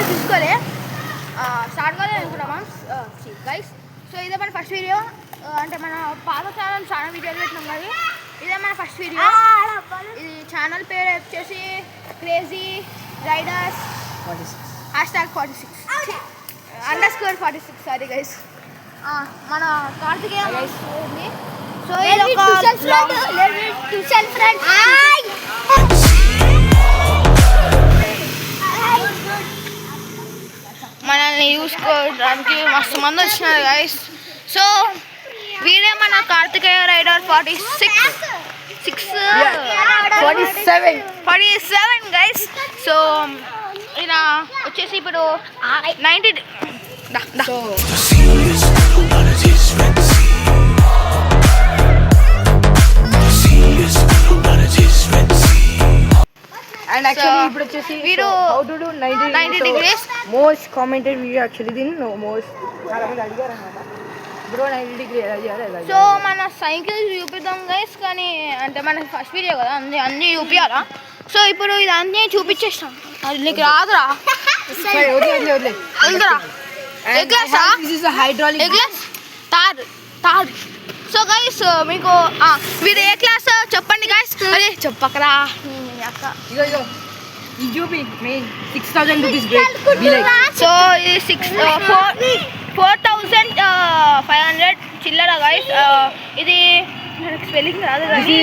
చూసుకోలే start కాలేదు అనుకున్నామా guys. So ఇదే మన ఫస్ట్ వీడియో. అంటే మన పాత ఛానల్ చాలా వీడియోలు పెట్టినాం కానీ ఇదే మన ఫస్ట్ వీడియో. ఇది ఛానల్ పేరు వచ్చేసి క్రేజీ రైడర్స్ #46 _46. Sorry guys. మన కార్తికేయ ఉంది. సో ఇది ఒక ట్యూషన్ ఫ్రెండ్. మనల్ని చూసుకోవడానికి మస్తు మంది వచ్చినారు గైస్. సో వీడే మన కార్తికేయ రైడర్ 47 గైస్. సో ఈయన వచ్చేసి ఇప్పుడు 90. And actually ఇప్పుడు వచ్చేసి వీడు how to do 90 degrees most commented video actually దీని most చాలా మంది అడిగారు అన్నమాట బ్రో 90 degree ఎలా చేయాలి. సో మన సైకిల్ చూపిద్దాం గైస్. కానీ అంటే మన ఫస్ట్ వీడియో కదా అన్నీ చూపించాలా. సో ఇప్పుడు ఇది అన్నీ చూపించేస్తాం. అది నీకు రాదురా వెళ్తురా హైడ్రాలిక్ తార్. సో గైస్ మీకు మీరు ఏ క్లాస్ చెప్పండి గైస్. అదే చెప్పకరా అక్క. ఇగో ఈ చూపి మెయిన్ 6000 రూపీస్ బ్రేక్. సో ఇది 4500 చిల్లర గైస్. ఇది స్పెల్లింగ్ రాదు కానీ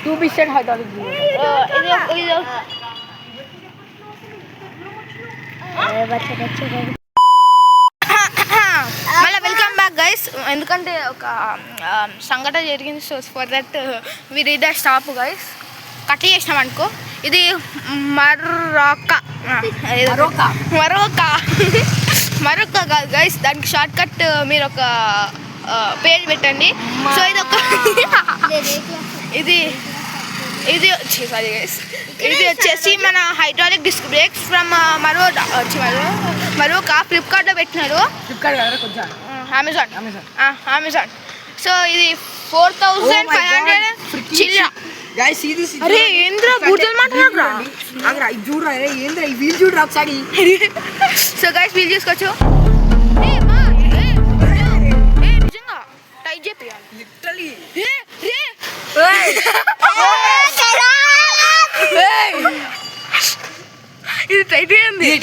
2% హైడ్రాలిక్. ఇది మళ్ళీ వెల్కమ్ బ్యాక్ గైస్. ఎందుకంటే ఒక సంఘటన జరిగింది. So for that we read the stop guys. కట్ చేసినాం అనుకో. ఇది మరొక కాదు గైస్. దానికి షార్ట్ కట్ మీరు ఒక పేరు పెట్టండి. సో ఇది ఒక ఇది సారీ గైస్. ఇది వచ్చేసి మన హైడ్రాలిక్ డిస్క్ బ్రేక్స్ ఫ్రమ్ మరొక ఫ్లిప్కార్ట్లో పెట్టినారు. అమెజాన్. సో ఇది 4500 చిల్లర. అరే ఏంద్రా బూర్జల్ మాట్లాడరా. సో గైస్ వీల్ చూసుకోవచ్చు. నిజంగా టైట్ చేయాలి. ఇది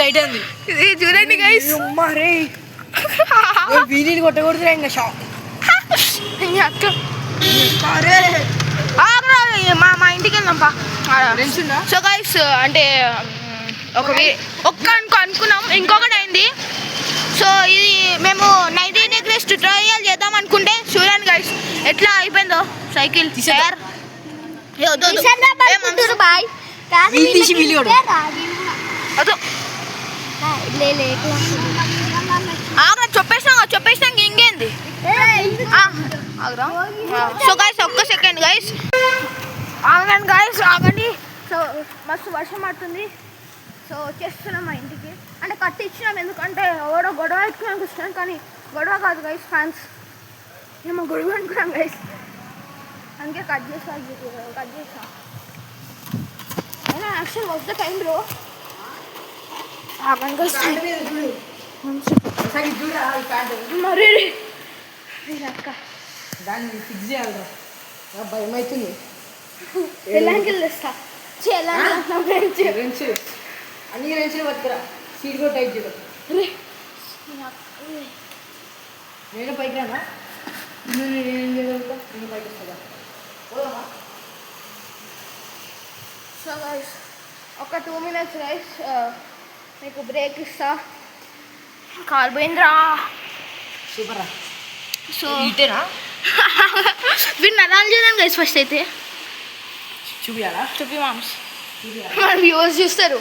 టైట్ అయింది. ఇది చూడండి గైస్. వీడిని కొట్టకూడదు ఇంకా షాక్. అక్క మా ఇంటికి వెళ్దాంపా. సో గైస్ అంటే అనుకున్నాం ఇంకొకటి అయింది. సో ఇది మేము 90 degrees ట్రయల్ చేద్దాం అనుకుంటే చూడండి గైస్ ఎట్లా అయిపోయిందో సైకిల్. చెప్పేసినా ఇంకేంది. సో గైస్ ఒక్క సెకండ్ గైస్ ఆగండి. సో మస్తు వర్షం పడుతుంది. సో వచ్చేస్తున్నాం మా ఇంటికి. అంటే కట్ ఇచ్చినాం ఎందుకంటే ఎవడో గొడవ ఎత్తుకున్నానికి వచ్చినాం. కానీ గొడవ కాదు గైస్, ఫ్యాన్స్ మేము గొడవ అనుకున్నాం గైస్. అందుకే కట్ చేసా. అయినా యాక్చువల్ వద్ద టైంలో మరి అక్క దాన్ని ఫిక్స్ చేయాలి. భయం అవుతుంది. ఎలాంటి తెస్తా అన్ని రెంచులు పట్టుకురా. సీట్ కూడా టైట్ చేయడం. నేను పైకి రానా? నేను పైకి వస్తుందా? సో గైస్ ఒక 2 minutes గైస్ మీకు బ్రేక్ ఇస్తా. కాల్ పోయిందిరా. సూపర్ రా. సో ఇటేనా వీడు నరాలు చూడండి గైస్. ఫస్ట్ అయితే చూపియాలా? చూపి మామ్స్ మన వ్యూవర్స్ చూస్తారు.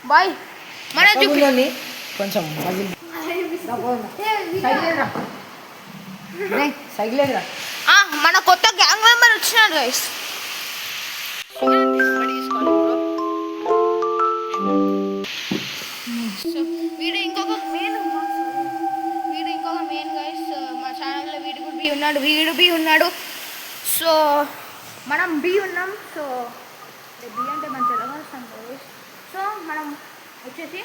బాయ్ మన ఉంది కొంచెం మజిల్ సైకిల్ లేదురా మన కొత్త గ్యాంగ్ మెంబర్ వచ్చినాడు గైస్ సో వీడు ఇంకొక మెయిన్ గైస్ మా ఛానల్లో వీడు కూడా బి ఉన్నాడు వీడు బి ఉన్నాడు సో మనం బి ఉన్నాం సో బి అంటే మన తెలంగాణ వస్తాం గైస్ సో మనం వచ్చేసి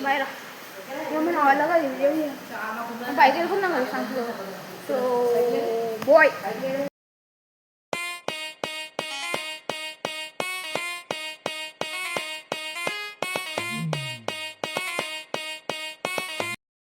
బయరా ఏమన్నా వాళ్ళగా బయట వెళ్ళుకుందాం కదా సో బాయ్